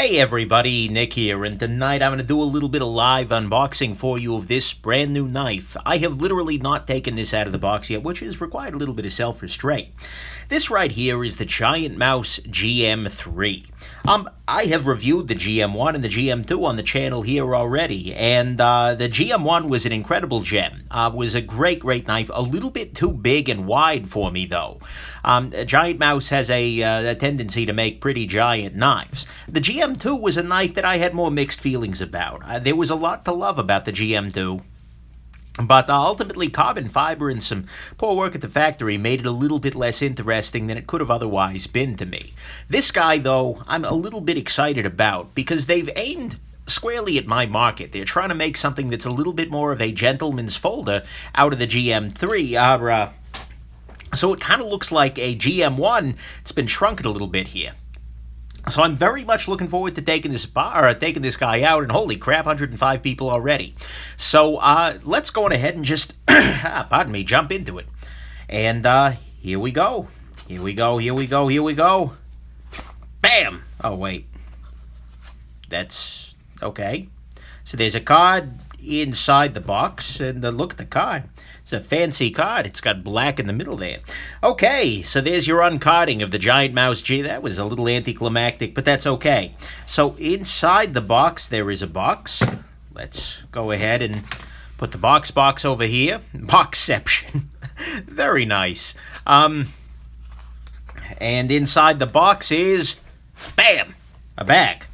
Hey everybody, Nick here, and tonight I'm going to do a little bit of live unboxing for you of this brand new knife. I have literally not taken this out of the box yet, which has required a little bit of self-restraint. This right here is the GiantMouse GM3. I have reviewed the GM1 and the GM2 on the channel here already, and the GM1 was an incredible gem. Was a great knife, a little bit too big and wide for me though. GiantMouse has a tendency to make pretty giant knives. The GM2 was a knife that I had more mixed feelings about. There was a lot to love about the GM2. But ultimately, carbon fiber and some poor work at the factory made it a little bit less interesting than it could have otherwise been to me. This guy, though, I'm a little bit excited about because they've aimed squarely at my market. They're trying to make something that's a little bit more of a gentleman's folder out of the GM3. So it kind of looks like a GM1. It's been shrunken a little bit here. So I'm very much looking forward to taking this guy out, and holy crap, 105 people already. So let's go on ahead and just, jump into it. And here we go. Here we go. Bam! Oh, wait. That's okay. So there's a card inside the box, and look at the card. It's a fancy card. It's got black in the middle there. Okay, so there's your uncarding of the GiantMouse G. That was a little anticlimactic, but that's okay. So inside the box, there is a box. Let's go ahead and put the box over here. Boxception. Very nice. And inside the box is, bam, a bag.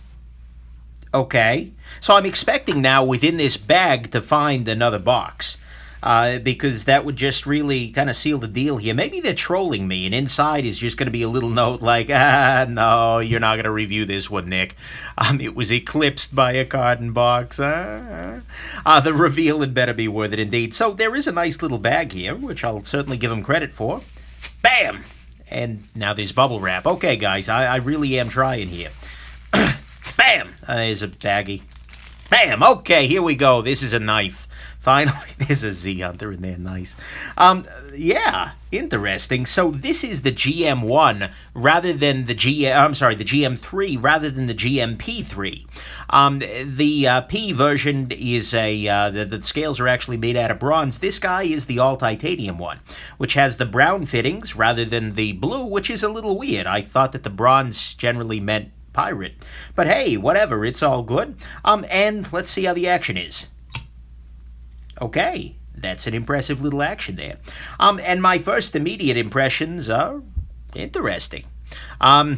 Okay, so I'm expecting now within this bag to find another box. Because that would just really kind of seal the deal here. Maybe they're trolling me, and inside is just going to be a little note like, no, you're not going to review this one, Nick. It was eclipsed by a carton box. The reveal had better be worth it indeed. So there is a nice little bag here, which I'll certainly give them credit for. Bam! And now there's bubble wrap. Okay, guys, I really am trying here. Bam! There's a baggie. Bam! Okay, here we go. This is a knife. Finally, there's a Z Hunter in there, nice. Yeah, interesting. So this is the GM1 rather than the GM3 rather than the GMP3. The P version is the scales are actually made out of bronze. This guy is the all-titanium one, which has the brown fittings rather than the blue, which is a little weird. I thought that the bronze generally meant pirate. But hey, whatever, it's all good. And let's see how the action is. Okay, that's an impressive little action there. And my first immediate impressions are interesting. There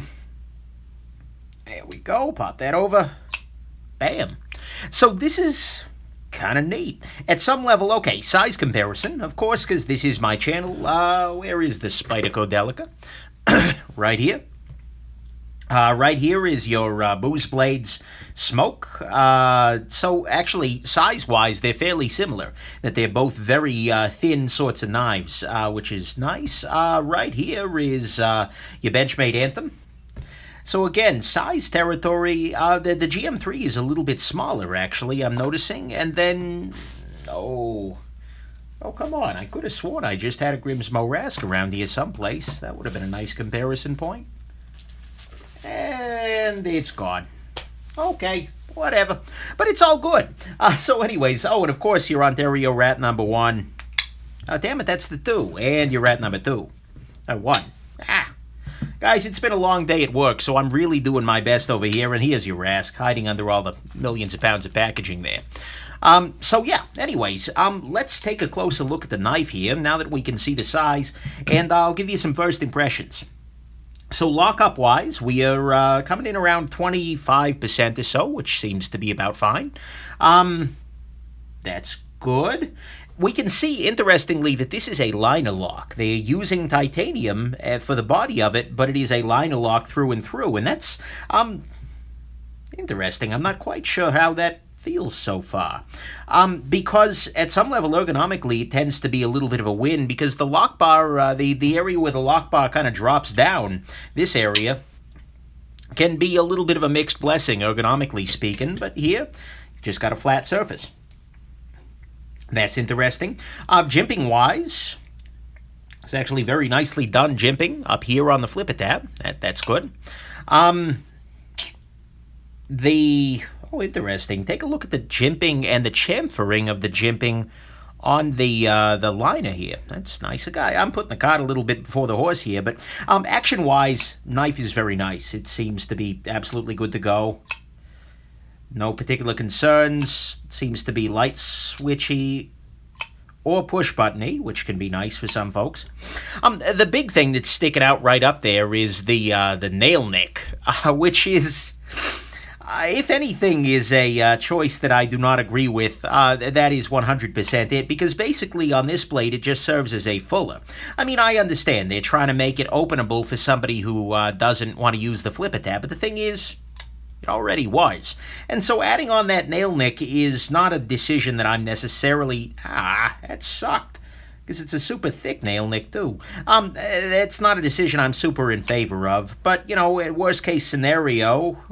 we go, pop that over. Bam. So this is kind of neat. At some level, okay, size comparison, of course, because this is my channel. Where is the Spyderco? Right here. Right here is your Booze Blades Smoke. So actually, size-wise, they're fairly similar. That they're both very thin sorts of knives, which is nice. Right here is your Benchmade Anthem. So again, size territory, the GM3 is a little bit smaller, actually, I'm noticing. And then, oh, come on. I could have sworn I just had a Grimm's Morask around here someplace. That would have been a nice comparison point. And it's gone. Okay, whatever. But it's all good. So anyways, and of course, your Ontario rat number 1. Damn it, that's the 2. And your rat number 2. 1. Guys, it's been a long day at work, so I'm really doing my best over here. And here's your Rask, hiding under all the millions of pounds of packaging there. So yeah, anyways, let's take a closer look at the knife here, now that we can see the size. And I'll give you some first impressions. So lockup-wise, we are coming in around 25% or so, which seems to be about fine. That's good. We can see, interestingly, that this is a liner lock. They're using titanium for the body of it, but it is a liner lock through and through, and that's interesting. I'm not quite sure how that feels so far. Because at some level, ergonomically, it tends to be a little bit of a win because the lock bar, the area where the lock bar kind of drops down, this area, can be a little bit of a mixed blessing, ergonomically speaking, but here, you just got a flat surface. That's interesting. Jimping-wise, it's actually very nicely done jimping up here on the flipper tab. That's good. Oh, interesting. Take a look at the jimping and the chamfering of the jimping on the liner here. That's nice. I'm putting the cart a little bit before the horse here, but action-wise, knife is very nice. It seems to be absolutely good to go. No particular concerns. It seems to be light switchy or push buttony, which can be nice for some folks. The big thing that's sticking out right up there is the nail nick, which is, if anything, is a choice that I do not agree with. That is 100% it, because basically on this blade it just serves as a fuller. I mean, I understand they're trying to make it openable for somebody who doesn't want to use the flipper tab, but the thing is, it already was. And so adding on that nail nick is not a decision that I'm necessarily, that sucked, because it's a super thick nail nick too. That's not a decision I'm super in favor of, but, you know, in worst case scenario,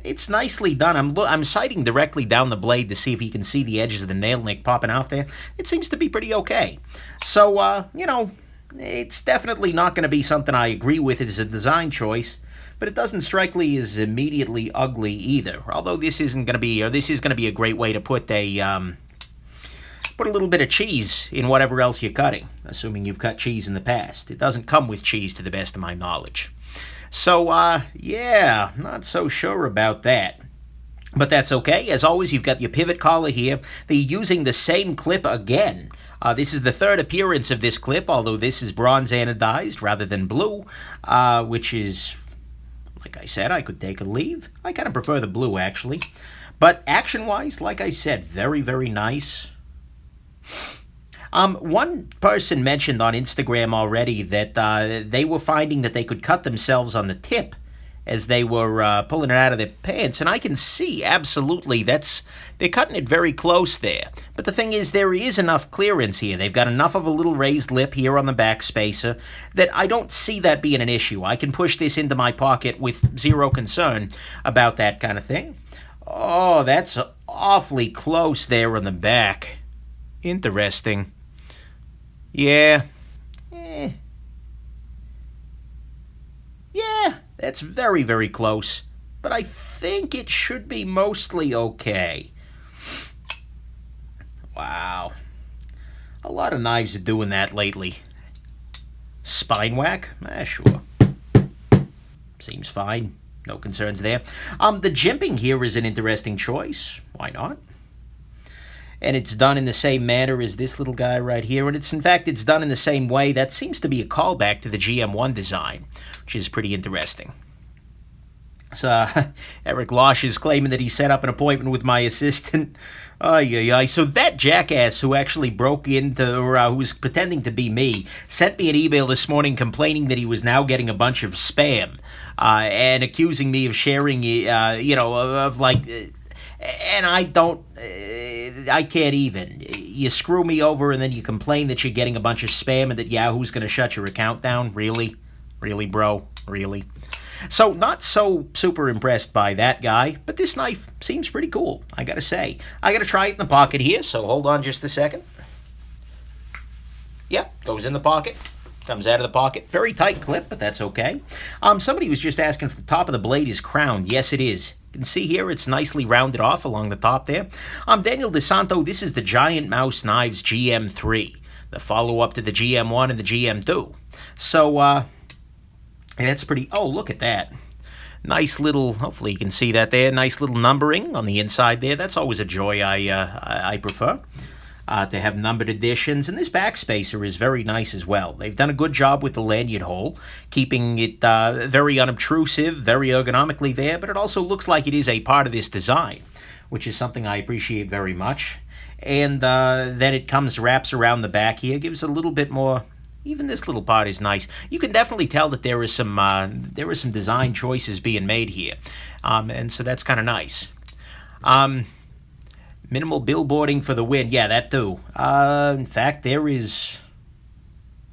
it's nicely done. I'm sighting directly down the blade to see if you can see the edges of the nail nick popping out there. It seems to be pretty okay. So, you know, it's definitely not going to be something I agree with as a design choice, but it doesn't strike me as immediately ugly either. Although this is going to be a great way to put a little bit of cheese in whatever else you're cutting, assuming you've cut cheese in the past. It doesn't come with cheese to the best of my knowledge. So, yeah, not so sure about that. But that's okay. As always, you've got your pivot collar here. They're using the same clip again. This is the third appearance of this clip, although this is bronze anodized rather than blue, which is, like I said, I could take a leave. I kind of prefer the blue, actually. But action-wise, like I said, very, very nice. One person mentioned on Instagram already that they were finding that they could cut themselves on the tip as they were pulling it out of their pants, and I can see absolutely they're cutting it very close there. But the thing is, there is enough clearance here. They've got enough of a little raised lip here on the back spacer that I don't see that being an issue. I can push this into my pocket with zero concern about that kind of thing. Oh, that's awfully close there on the back. Interesting. Yeah. Yeah, that's very, very close. But I think it should be mostly okay. Wow. A lot of knives are doing that lately. Spine whack? Sure. Seems fine. No concerns there. The jimping here is an interesting choice. Why not? And it's done in the same manner as this little guy right here. And in fact, it's done in the same way. That seems to be a callback to the GM1 design, which is pretty interesting. So, Eric Losh is claiming that he set up an appointment with my assistant. So that jackass who actually broke into, or who was pretending to be me, sent me an email this morning complaining that he was now getting a bunch of spam, and accusing me of sharing, and I don't, I can't even. You screw me over and then you complain that you're getting a bunch of spam and that Yahoo's going to shut your account down? Really? Really, bro? Really? So, not so super impressed by that guy, but this knife seems pretty cool, I gotta say. I gotta try it in the pocket here, so hold on just a second. Yep, goes in the pocket. Comes out of the pocket. Very tight clip, but that's okay. Somebody was just asking if the top of the blade is crowned. Yes, it is. You can see here it's nicely rounded off along the top there. Daniel DeSanto, this is the GiantMouse Knives GM3, the follow-up to the GM1 and the GM2. So, that's pretty... Oh, look at that. Nice little... Hopefully you can see that there. Nice little numbering on the inside there. That's always a joy I prefer. To have numbered editions, and this backspacer is very nice as well. They've done a good job with the lanyard hole, keeping it very unobtrusive, very ergonomically there, but it also looks like it is a part of this design, which is something I appreciate very much. And then it wraps around the back here, gives a little bit more. Even this little part is nice. You can definitely tell that there is some design choices being made here, and so that's kind of nice. Minimal billboarding for the win. Yeah, that too. In fact, there is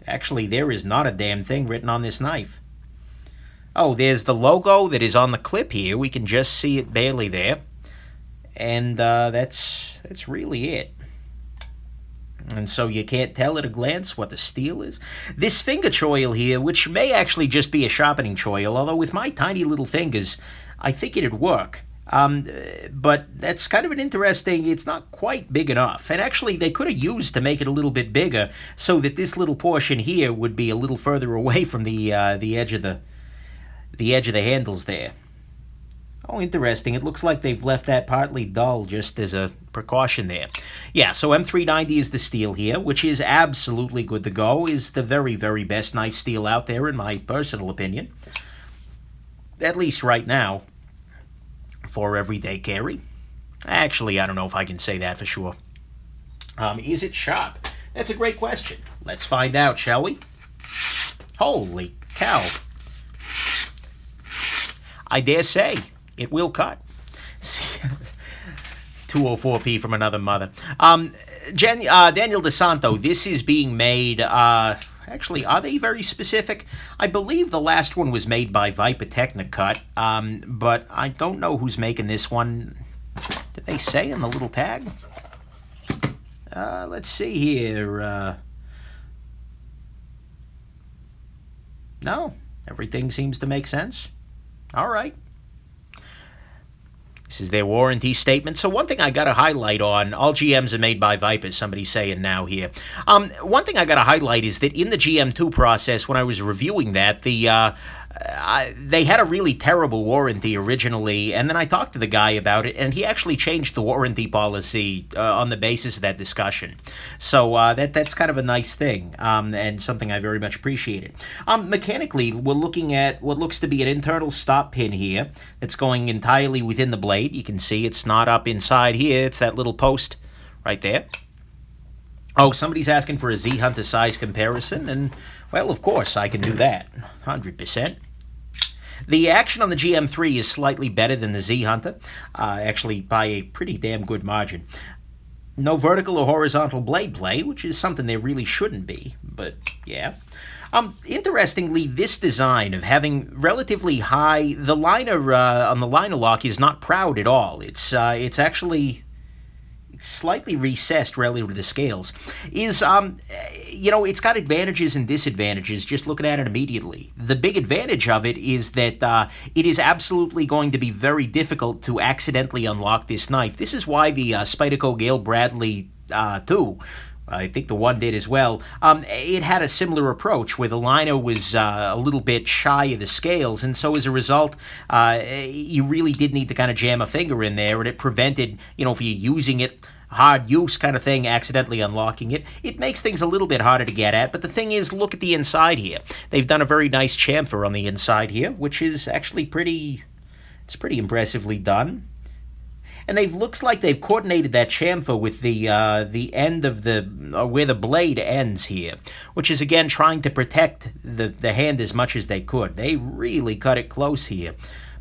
not a damn thing written on this knife. Oh, there's the logo that is on the clip here. We can just see it barely there. And that's really it. And so you can't tell at a glance what the steel is. This finger choil here, which may actually just be a sharpening choil, although with my tiny little fingers, I think it'd work. But that's kind of an interesting, it's not quite big enough. And actually, they could have used to make it a little bit bigger so that this little portion here would be a little further away from the edge of the handles there. Oh, interesting. It looks like they've left that partly dull just as a precaution there. Yeah, so M390 is the steel here, which is absolutely good to go. Is the very, very best knife steel out there, in my personal opinion. At least right now, for everyday carry. Actually, I don't know if I can say that for sure. Is it sharp? That's a great question. Let's find out, shall we? Holy cow. I dare say it will cut. 204p from another mother. Daniel DeSanto, this is being made, actually, are they very specific? I believe the last one was made by Viper Technicut, but I don't know who's making this one. Did they say in the little tag? Let's see here. No, everything seems to make sense. All right. This is their warranty statement. So one thing I got to highlight on, all GMs are made by Viper, somebody's saying now here. One thing I got to highlight is that in the GM2 process, when I was reviewing that, they had a really terrible warranty originally, and then I talked to the guy about it, and he actually changed the warranty policy on the basis of that discussion. So that's kind of a nice thing, and something I very much appreciated. Mechanically, we're looking at what looks to be an internal stop pin here that's going entirely within the blade. You can see it's not up inside here. It's that little post right there. Oh, somebody's asking for a Z Hunter size comparison, and, well, of course, I can do that, 100%. The action on the GM3 is slightly better than the Z Hunter, actually by a pretty damn good margin. No vertical or horizontal blade play, which is something there really shouldn't be, but yeah. Interestingly, this design of having relatively high, the liner on the liner lock is not proud at all. It's actually slightly recessed relative to the scales, is, it's got advantages and disadvantages just looking at it immediately. The big advantage of it is that it is absolutely going to be very difficult to accidentally unlock this knife. This is why the Spyderco Gale Bradley 2, I think the one did as well, it had a similar approach where the liner was a little bit shy of the scales, and so as a result, you really did need to kind of jam a finger in there, and it prevented, if you're using it, hard use kind of thing, accidentally unlocking it. It makes things a little bit harder to get at, but the thing is, look at the inside here. They've done a very nice chamfer on the inside here, which is actually pretty impressively done. And looks like they've coordinated that chamfer with the end of where the blade ends here, which is again trying to protect the hand as much as they could. They really cut it close here,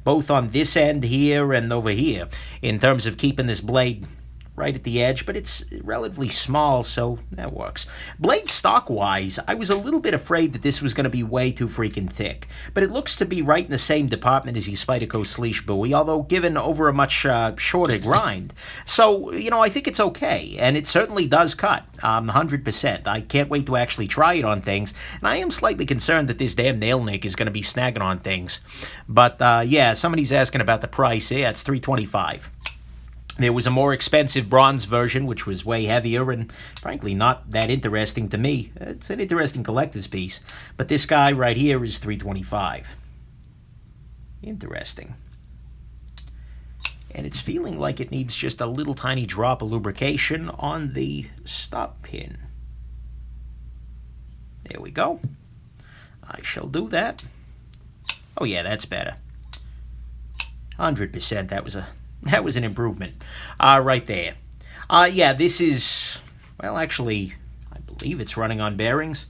both on this end here and over here, in terms of keeping this blade right at the edge, but it's relatively small, so that works. Blade stock-wise, I was a little bit afraid that this was going to be way too freaking thick, but it looks to be right in the same department as the Spyderco Sleesh buoy, although given over a much shorter grind. So, I think it's okay, and it certainly does cut, 100%. I can't wait to actually try it on things, and I am slightly concerned that this damn nail nick is going to be snagging on things. But, yeah, somebody's asking about the price. Yeah, it's $325. There was a more expensive bronze version, which was way heavier and, frankly, not that interesting to me. It's an interesting collector's piece. But this guy right here is $325. Interesting. And it's feeling like it needs just a little tiny drop of lubrication on the stop pin. There we go. I shall do that. Oh, yeah, that's better. 100%. That was an improvement right there. Yeah, this is, well, actually, I believe it's running on bearings.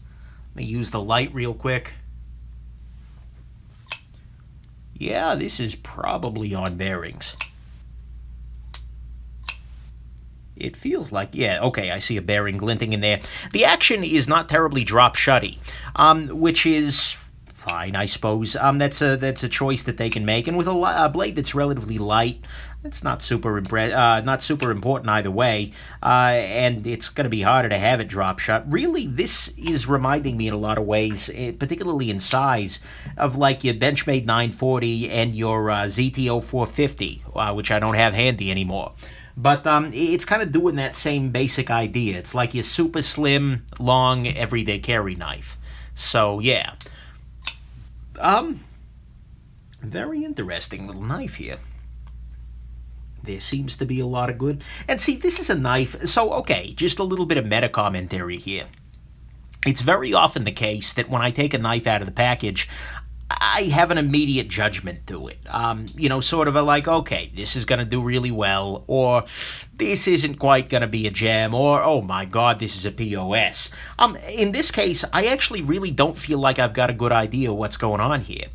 Let me use the light real quick. Yeah, this is probably on bearings. It feels like, yeah, okay, I see a bearing glinting in there. The action is not terribly drop-shutty, which is fine, I suppose. That's a choice that they can make, and with a blade that's relatively light, it's not super important either way, and it's going to be harder to have it drop shot. Really, this is reminding me in a lot of ways, particularly in size, of like your Benchmade 940 and your ZTO 450, which I don't have handy anymore. But it's kind of doing that same basic idea. It's like your super slim, long, everyday carry knife. So, yeah. Very interesting little knife here. There seems to be a lot of good. And see, this is a knife. So, okay, just a little bit of meta commentary here. It's very often the case that when I take a knife out of the package, I have an immediate judgment to it. Sort of like, okay, this is going to do really well, or this isn't quite going to be a gem, or, oh my God, this is a POS. In this case, I actually really don't feel like I've got a good idea what's going on here,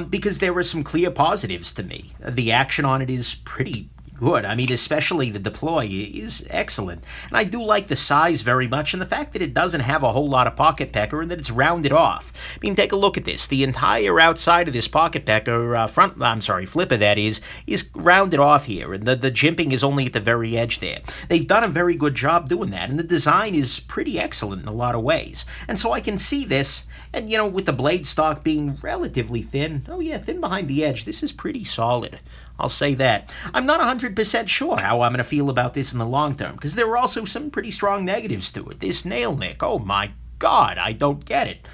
because there are some clear positives to me. The action on it is pretty good. I mean, especially the deploy is excellent. And I do like the size very much, and the fact that it doesn't have a whole lot of pocket pecker and that it's rounded off. I mean, take a look at this. The entire outside of this pocket pecker, flipper that is rounded off here, and the jimping is only at the very edge there. They've done a very good job doing that, and the design is pretty excellent in a lot of ways. And so I can see this, and with the blade stock being relatively thin, oh yeah, thin behind the edge, this is pretty solid. I'll say that. I'm not 100% sure how I'm going to feel about this in the long term, because there are also some pretty strong negatives to it. This nail nick, oh my God, I don't get it.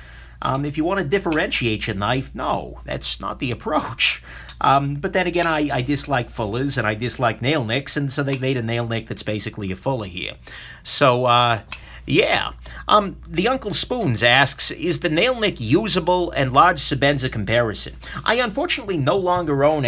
If you want to differentiate your knife, no, that's not the approach. But then again, I dislike fullers and I dislike nail nicks, and so they made a nail nick that's basically a fuller here. So, yeah. The Uncle Spoons asks, is the nail nick usable and large Sebenza comparison? I unfortunately no longer own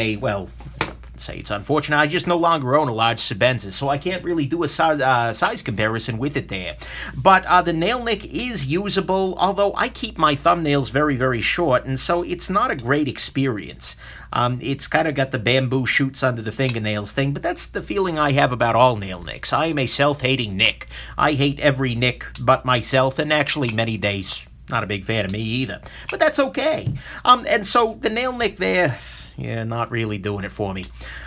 say it's unfortunate, I just no longer own a large Sebenza, so I can't really do a size comparison with it there. But the nail nick is usable, although I keep my thumbnails very, very short, and so it's not a great experience. It's kind of got the bamboo shoots under the fingernails thing, but that's the feeling I have about all nail nicks. I am a self-hating nick. I hate every nick but myself, and actually many days not a big fan of me either. But that's okay. And so the nail nick there, yeah, not really doing it for me.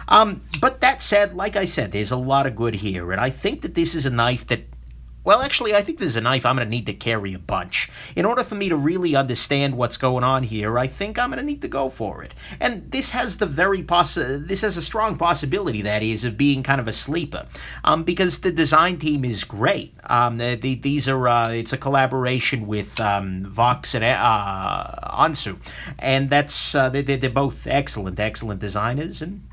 But that said, like I said, there's a lot of good here, and I think that this is a knife that, well, actually, I think this is a knife I'm going to need to carry a bunch. In order for me to really understand what's going on here, I think I'm going to need to go for it. And this has this has a strong possibility, that is, of being kind of a sleeper, because the design team is great. It's a collaboration with Vox and Ansu, and they're both excellent designers, and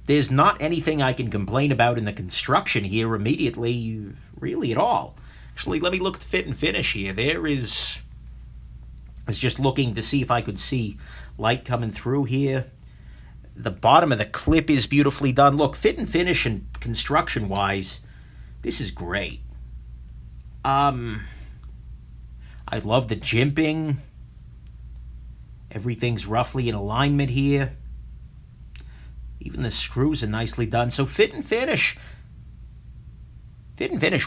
there's not anything I can complain about in the construction here immediately, really at all. Actually, let me look at the fit and finish here. I was just looking to see if I could see light coming through here. The bottom of the clip is beautifully done. Look, fit and finish and construction-wise, this is great. I love the jimping. Everything's roughly in alignment here. Even the screws are nicely done. So fit and finish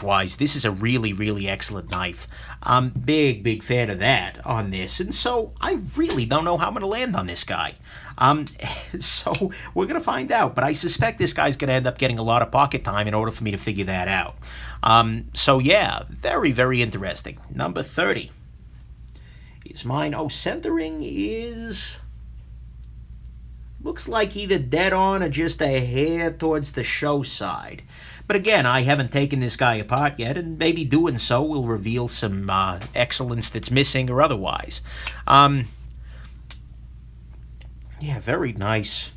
wise, this is a really, really excellent knife. I'm big fan of that on this. And so I really don't know how I'm going to land on this guy. So we're going to find out. But I suspect this guy's going to end up getting a lot of pocket time in order for me to figure that out. So yeah, very, very interesting. Number 30 is mine. Oh, centering is... looks like either dead on or just a hair towards the show side. But again, I haven't taken this guy apart yet, and maybe doing so will reveal some excellence that's missing or otherwise. Yeah, very nice.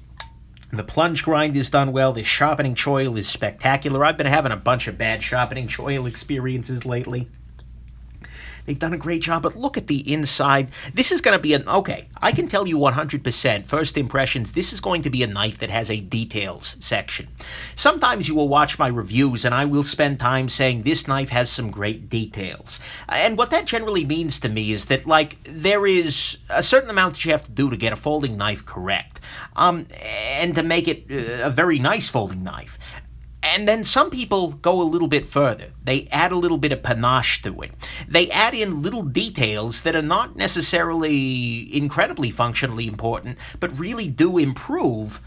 The plunge grind is done well. The sharpening choil is spectacular. I've been having a bunch of bad sharpening choil experiences lately. They've done a great job, but look at the inside. This is going to be okay, I can tell you 100%, first impressions, this is going to be a knife that has a details section. Sometimes you will watch my reviews, and I will spend time saying this knife has some great details. And what that generally means to me is that, like, there is a certain amount that you have to do to get a folding knife correct, and to make it a very nice folding knife. And then some people go a little bit further. They add a little bit of panache to it. They add in little details that are not necessarily incredibly functionally important, but really do improve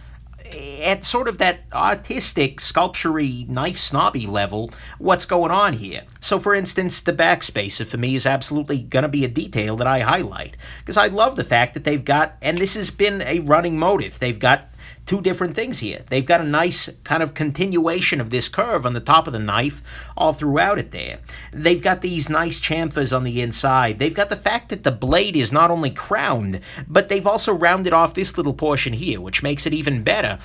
at sort of that artistic, sculpture-y, knife snobby level what's going on here. So for instance, the backspacer for me is absolutely going to be a detail that I highlight, because I love the fact that they've got, and this has been a running motive, they've got two different things here. They've got a nice kind of continuation of this curve on the top of the knife all throughout it there. They've got these nice chamfers on the inside. They've got the fact that the blade is not only crowned, but they've also rounded off this little portion here, which makes it even better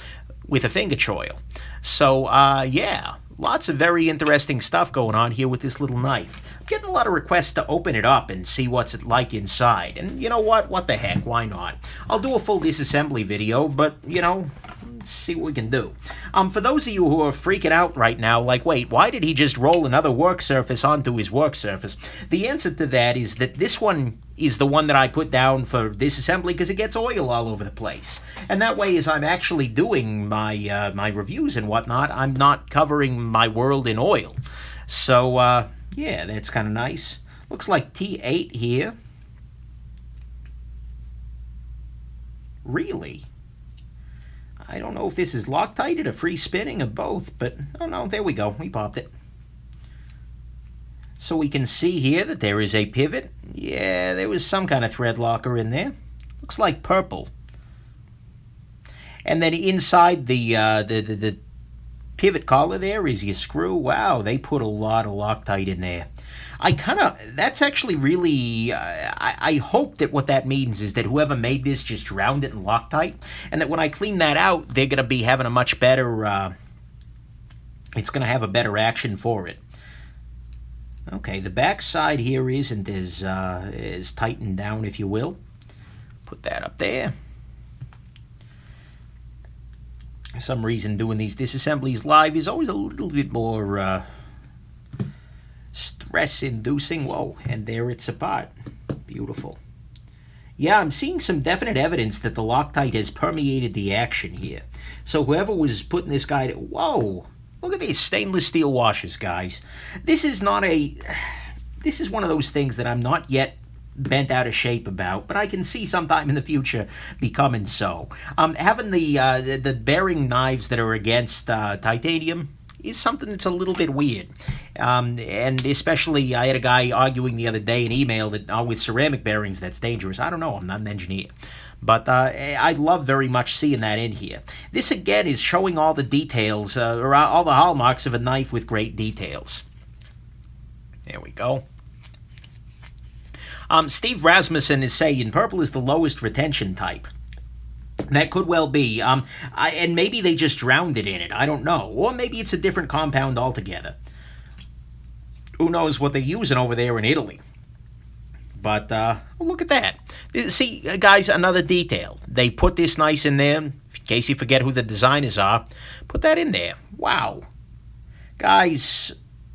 with a finger choil. So, yeah, lots of very interesting stuff going on here with this little knife. I'm getting a lot of requests to open it up and see what's it like inside. And you know what? What the heck? Why not? I'll do a full disassembly video, but, you know, let's see what we can do. For those of you who are freaking out right now, like, wait, why did he just roll another work surface onto his work surface? The answer to that is that this one is the one that I put down for disassembly because it gets oil all over the place. And that way, as I'm actually doing my my reviews and whatnot, I'm not covering my world in oil. So, yeah, that's kind of nice. Looks like T8 here. Really? I don't know if this is Loctited or free spinning or both, but oh no, there we go. We popped it. So we can see here that there is a pivot. Yeah, there was some kind of thread locker in there. Looks like purple. And then inside the pivot collar there is your screw. Wow, they put a lot of Loctite in there. That's actually really, I hope that what that means is that whoever made this just drowned it in Loctite, and that when I clean that out, they're going to be having a much better, it's going to have a better action for it. Okay, the back side here isn't as tightened down, if you will. Put that up there. For some reason, doing these disassemblies live is always a little bit more stress-inducing. Whoa, and there it's apart. Beautiful. Yeah, I'm seeing some definite evidence that the Loctite has permeated the action here. So whoever was putting this guy to... Whoa! Look at these stainless steel washers, guys. This is not a... This is one of those things that I'm not yet bent out of shape about, but I can see sometime in the future becoming so. Having the bearing knives that are against titanium is something that's a little bit weird. And especially, I had a guy arguing the other day in email that with ceramic bearings that's dangerous. I don't know, I'm not an engineer. But I love very much seeing that in here. This, again, is showing all the details, or all the hallmarks of a knife with great details. There we go. Steve Rasmussen is saying purple is the lowest retention type. That could well be. And maybe they just drowned it in it. I don't know. Or maybe it's a different compound altogether. Who knows what they're using over there in Italy. But look at that. See, guys, another detail. They put this nice in there. In case you forget who the designers are, put that in there. Wow. Guys,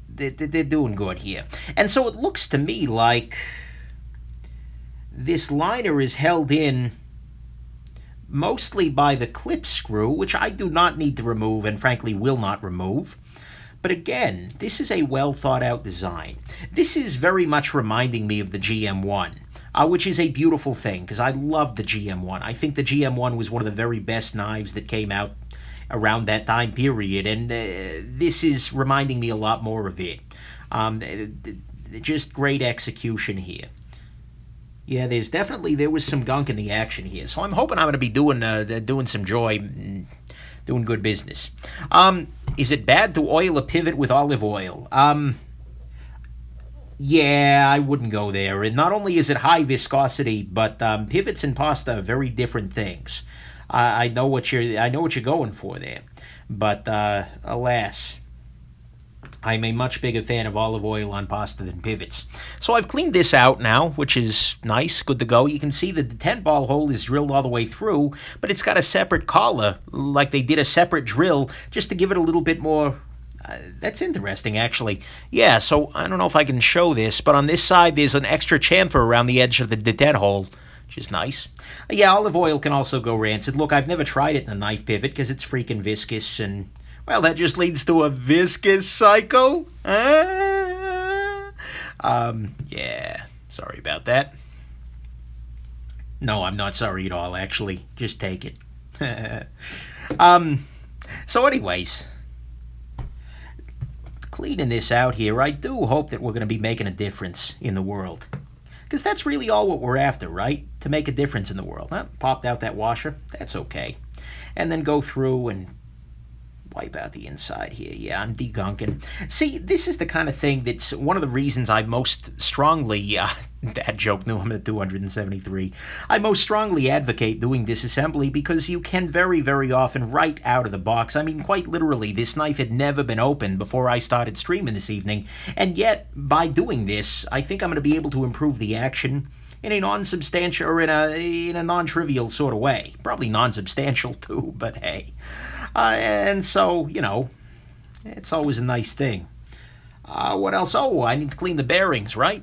they're doing good here. And so it looks to me like this liner is held in mostly by the clip screw, which I do not need to remove and frankly will not remove. But again, this is a well thought out design. This is very much reminding me of the GM1, which is a beautiful thing because I love the GM1. I think the GM1 was one of the very best knives that came out around that time period, and this is reminding me a lot more of it. Just great execution here. Yeah, there was some gunk in the action here, so I'm hoping I'm going to be doing some joy, doing good business. Is it bad to oil a pivot with olive oil? Yeah, I wouldn't go there. And not only is it high viscosity, but pivots and pasta are very different things. I know what you're going for there, but alas, I'm a much bigger fan of olive oil on pasta than pivots. So I've cleaned this out now, which is nice, good to go. You can see that the 10-ball hole is drilled all the way through, but it's got a separate collar, like they did a separate drill, just to give it a little bit more... that's interesting, actually. Yeah, so I don't know if I can show this, but on this side there's an extra chamfer around the edge of the detent hole, which is nice. Yeah, olive oil can also go rancid. Look, I've never tried it in a knife pivot because it's freaking viscous and... Well, that just leads to a viscous cycle. Yeah, sorry about that. No, I'm not sorry at all, actually. Just take it. So anyways, cleaning this out here, I do hope that we're going to be making a difference in the world. Because that's really all what we're after, right? To make a difference in the world. Popped out that washer. That's okay. And then go through and wipe out the inside here. Yeah, I'm degunking. See, this is the kind of thing that's one of the reasons I most strongly, that joke, no, I'm at 273. I most strongly advocate doing disassembly because you can very, very often right out of the box. I mean, quite literally, this knife had never been opened before I started streaming this evening. And yet, by doing this, I think I'm going to be able to improve the action in a non-substantial, or in a non-trivial sort of way. Probably non-substantial too, but hey. And so, you know, it's always a nice thing. What else? Oh, I need to clean the bearings, right?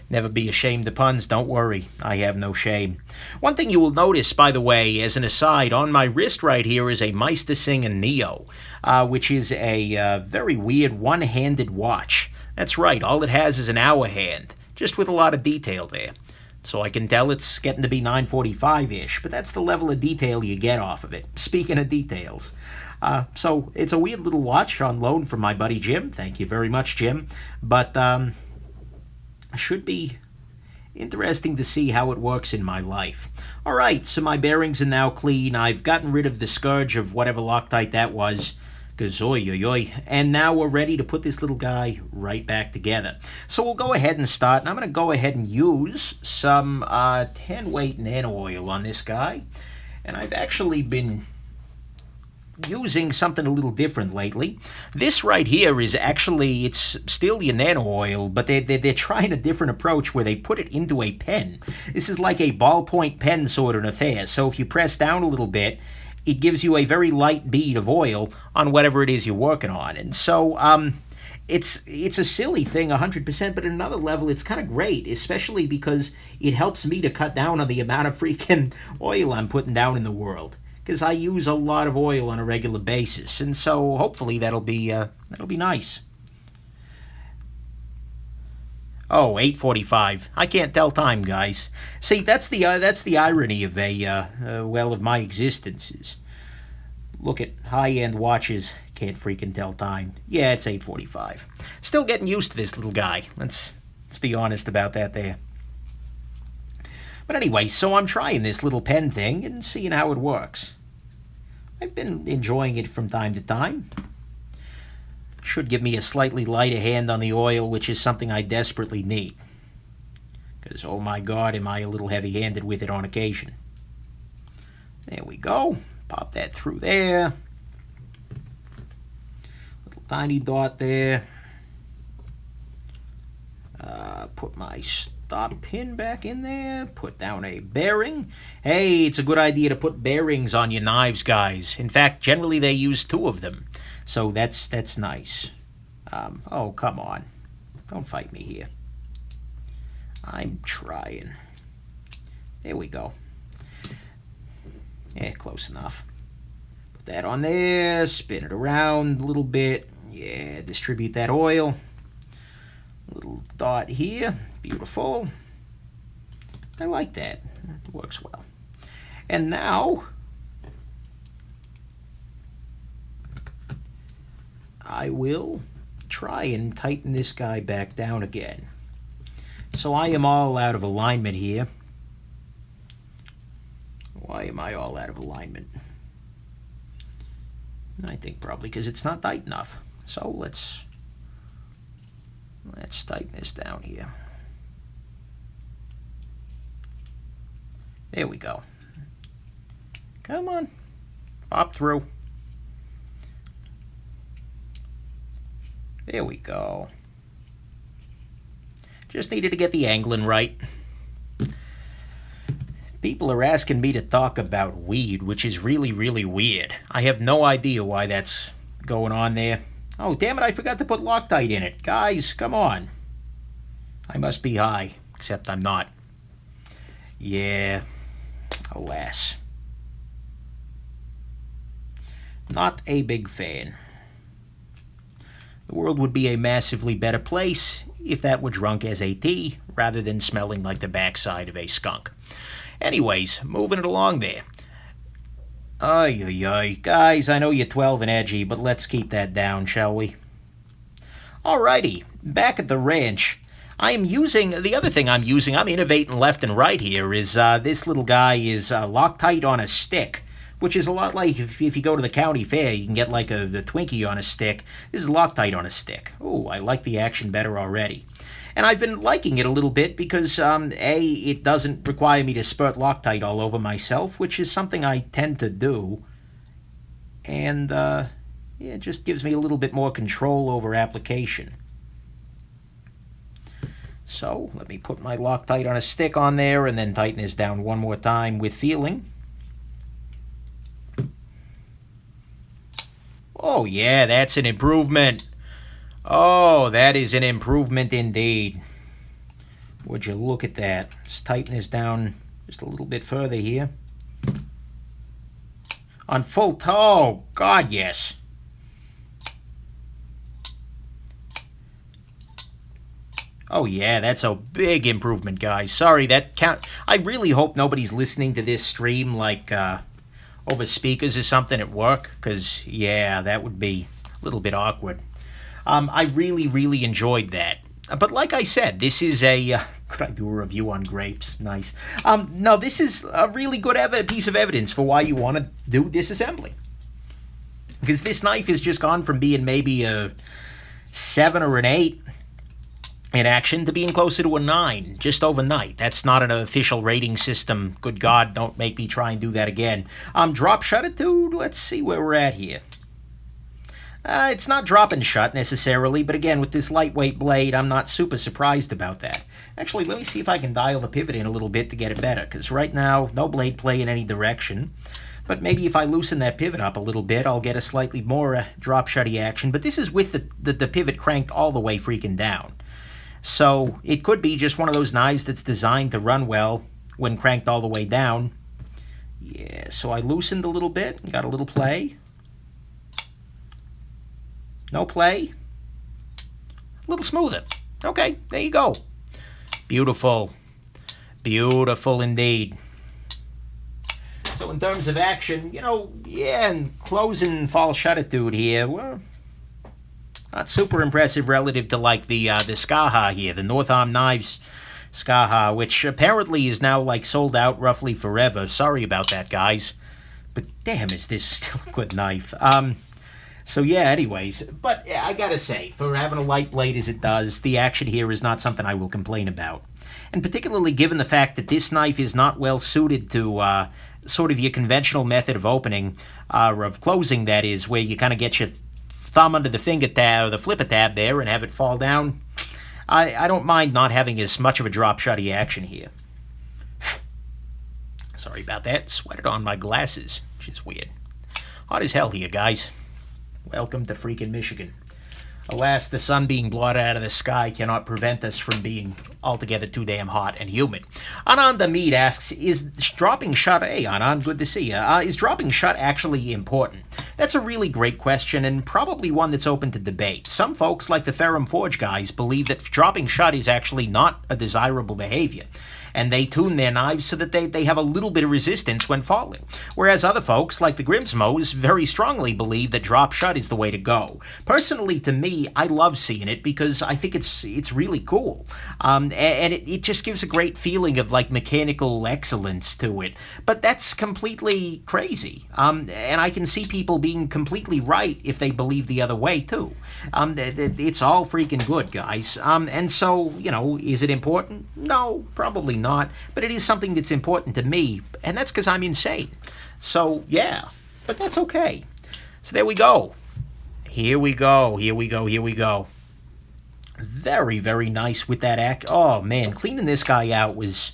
Never be ashamed of puns, don't worry. I have no shame. One thing you will notice, by the way, as an aside, on my wrist right here is a Meistersinger Neo, which is a very weird one-handed watch. That's right, all it has is an hour hand, just with a lot of detail there. So I can tell it's getting to be 9:45-ish, but that's the level of detail you get off of it. Speaking of details. So it's a weird little watch on loan from my buddy Jim. Thank you very much, Jim. But should be interesting to see how it works in my life. All right, so my bearings are now clean. I've gotten rid of the scourge of whatever Loctite that was. And now we're ready to put this little guy right back together. So we'll go ahead and start, and I'm going to go ahead and use some 10-weight nano oil on this guy. And I've actually been using something a little different lately. This right here is actually, it's still your nano oil, but they're trying a different approach where they put it into a pen. This is like a ballpoint pen sort of an affair. So if you press down a little bit, it gives you a very light bead of oil on whatever it is you're working on. And so it's a silly thing 100%, but at another level it's kind of great, especially because it helps me to cut down on the amount of freaking oil I'm putting down in the world, because I use a lot of oil on a regular basis. And so hopefully that'll be nice. Oh, 8:45. I can't tell time, guys. See, that's the irony of of my existence is, look at high-end watches, can't freaking tell time. Yeah, it's 8:45. Still getting used to this little guy. Let's be honest about that there. But anyway, so I'm trying this little pen thing and seeing how it works. I've been enjoying it from time to time. Should give me a slightly lighter hand on the oil, which is something I desperately need. Because, oh my God, am I a little heavy-handed with it on occasion. There we go. Pop that through there. Little tiny dot there. Put my stop pin back in there. Put down a bearing. Hey, it's a good idea to put bearings on your knives, guys. In fact, generally they use 2 of them. So that's nice. Oh, come on. Don't fight me here. I'm trying. There we go. Yeah, close enough. Put that on there. Spin it around a little bit. Yeah, distribute that oil. Little dot here. Beautiful. I like that. It works well. And now I will try and tighten this guy back down again. So I am all out of alignment here. Why am I all out of alignment? I think probably because it's not tight enough. So let's tighten this down here. There we go. Come on. Pop through. There we go. Just needed to get the angling right. People are asking me to talk about weed, which is really, really weird. I have no idea why that's going on there. Oh, damn it, I forgot to put Loctite in it. Guys, come on. I must be high, except I'm not. Yeah, alas. Not a big fan. The world would be a massively better place if that were drunk as a tea rather than smelling like the backside of a skunk. Anyways, moving it along there. Ay, ay, ay. Guys, I know you're 12 and edgy, but let's keep that down, shall we? Alrighty, back at the ranch. I am using, the other thing I'm using, I'm innovating left and right here, is this little guy is Loctite on a stick, which is a lot like if you go to the county fair, you can get like a Twinkie on a stick. This is Loctite on a stick. Ooh, I like the action better already. And I've been liking it a little bit because, A, it doesn't require me to spurt Loctite all over myself, which is something I tend to do. And, yeah, it just gives me a little bit more control over application. So, let me put my Loctite on a stick on there and then tighten this down one more time with feeling. Oh, yeah, that's an improvement. Oh, that is an improvement indeed. Would you look at that? Let's tighten this down just a little bit further here. On full toe. God, yes. Oh, yeah, that's a big improvement, guys. Sorry, that count. I really hope nobody's listening to this stream like over speakers or something at work, because, yeah, that would be a little bit awkward. I really, really enjoyed that. But like I said, this is a... could I do a review on grapes? Nice. No, this is a really good piece of evidence for why you want to do disassembly. Because this knife has just gone from being maybe a 7 or an 8 in action to being closer to a 9 just overnight. That's not an official rating system. Good God, don't make me try and do that again. Drop shut-itude, let's see where we're at here. It's not dropping shut necessarily, but again, with this lightweight blade, I'm not super surprised about that. Actually, let me see if I can dial the pivot in a little bit to get it better, because right now, no blade play in any direction. But maybe if I loosen that pivot up a little bit, I'll get a slightly more drop shutty action. But this is with the pivot cranked all the way freaking down. So it could be just one of those knives that's designed to run well when cranked all the way down. Yeah, so I loosened a little bit, got a little play. No play. A little smoother. Okay, there you go. Beautiful. Beautiful indeed. So in terms of action, you know, yeah, and closing fall shut-itude here, well, not super impressive relative to like the Skaha here, the North Arm Knives Skaha, which apparently is now like sold out roughly forever. Sorry about that, guys. But damn, is this still a good knife. So yeah, anyways, but yeah, I gotta say, for having a light blade as it does, the action here is not something I will complain about. And particularly given the fact that this knife is not well suited to sort of your conventional method of opening, or of closing, that is, where you kind of get your thumb under the finger tab, or the flipper tab there, and have it fall down. I don't mind not having as much of a drop shutty action here. Sorry about that, sweated on my glasses, which is weird. Hot as hell here, guys. Welcome to freaking Michigan. Alas, the sun being blotted out of the sky cannot prevent us from being altogether too damn hot and humid. Anand Amit asks, is dropping shut... Hey, Anand, good to see you. Is dropping shut actually important? That's a really great question, and probably one that's open to debate. Some folks, like the Ferrum Forge guys, believe that dropping shut is actually not a desirable behavior, and they tune their knives so that they have a little bit of resistance when falling. Whereas other folks, like the Grimsmos, very strongly believe that drop shut is the way to go. Personally, to me, I love seeing it because I think it's really cool. And it just gives a great feeling of like mechanical excellence to it. But that's completely crazy. And I can see people being completely right if they believe the other way too. It's all freaking good, guys. And so, you know, is it important? No, probably not, but it is something that's important to me, and that's because I'm insane. So yeah, but that's okay. So there we go. Here we go. Here we go. Here we go. Very, very nice with that act. Oh man, cleaning this guy out was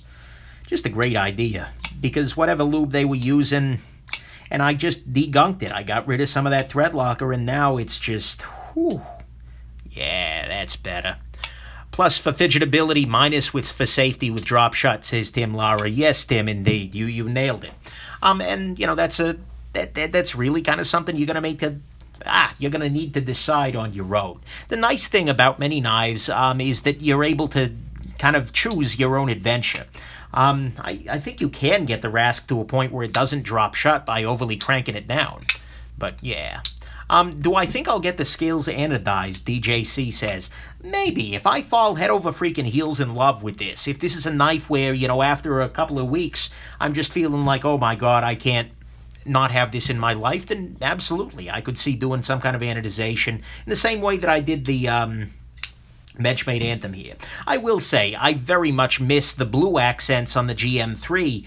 just a great idea, because whatever lube they were using, and I just degunked it. I got rid of some of that threadlocker, and now it's just, whew. Yeah, that's better. Plus for fidgetability, minus for safety with drop shut, says Tim Lara. Yes, Tim, indeed. You nailed it. And, you know, that's a that's really kind of something you're going to you're going to need to decide on your own. The nice thing about many knives is that you're able to kind of choose your own adventure. I think you can get the rasp to a point where it doesn't drop shut by overly cranking it down. But yeah. Do I think I'll get the scales anodized, DJC says. Maybe, if I fall head over freaking heels in love with this. If this is a knife where, after a couple of weeks, I'm just feeling like, oh my god, I can't not have this in my life, then absolutely, I could see doing some kind of anodization in the same way that I did the Benchmade Anthem here. I will say, I very much miss the blue accents on the GM3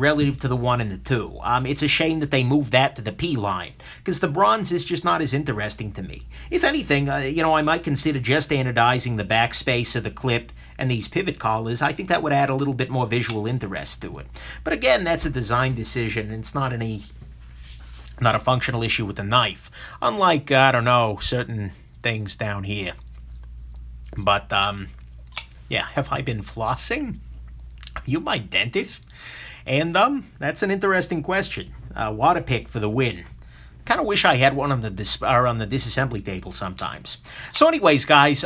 relative to the 1 and the 2. It's a shame that they moved that to the P line, because the bronze is just not as interesting to me. If anything, I might consider just anodizing the backspace of the clip and these pivot collars. I think that would add a little bit more visual interest to it. But again, that's a design decision, and it's not a functional issue with the knife. Unlike, I don't know, certain things down here. But, yeah, have I been flossing? Are you my dentist? And, that's an interesting question. Water pick for the win. Kind of wish I had one on the disassembly table sometimes. So anyways, guys,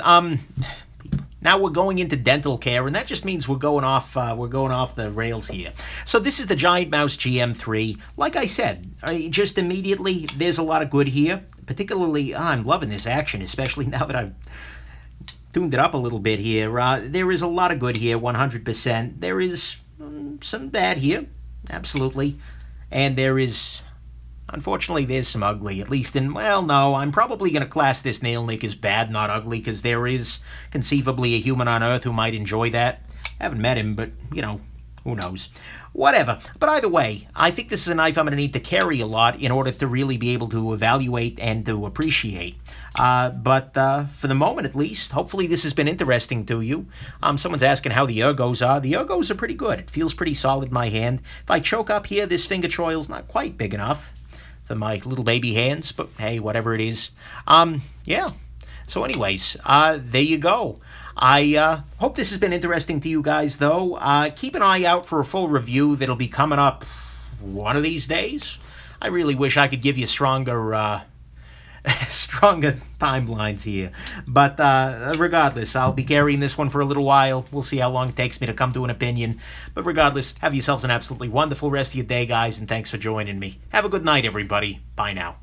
now we're going into dental care, and that just means we're going off the rails here. So this is the GiantMouse GM3. Like I said, just immediately, there's a lot of good here. Particularly, I'm loving this action, especially now that I've tuned it up a little bit here. There is a lot of good here, 100%. There is some bad here, absolutely. And there is, unfortunately, there's some ugly, at least in, well, no, I'm probably going to class this nail nick as bad, not ugly, because there is conceivably a human on Earth who might enjoy that. I haven't met him, but, who knows. Whatever. But either way, I think this is a knife I'm going to need to carry a lot in order to really be able to evaluate and to appreciate. But for the moment, at least, hopefully this has been interesting to you. Someone's asking how the ergos are. The ergos are pretty good. It feels pretty solid in my hand. If I choke up here, this finger choil's not quite big enough for my little baby hands, but hey, whatever it is. Yeah. So anyways, there you go. I hope this has been interesting to you guys, though. Keep an eye out for a full review that'll be coming up one of these days. I really wish I could give you stronger timelines here. But regardless, I'll be carrying this one for a little while. We'll see how long it takes me to come to an opinion. But regardless, have yourselves an absolutely wonderful rest of your day, guys, and thanks for joining me. Have a good night, everybody. Bye now.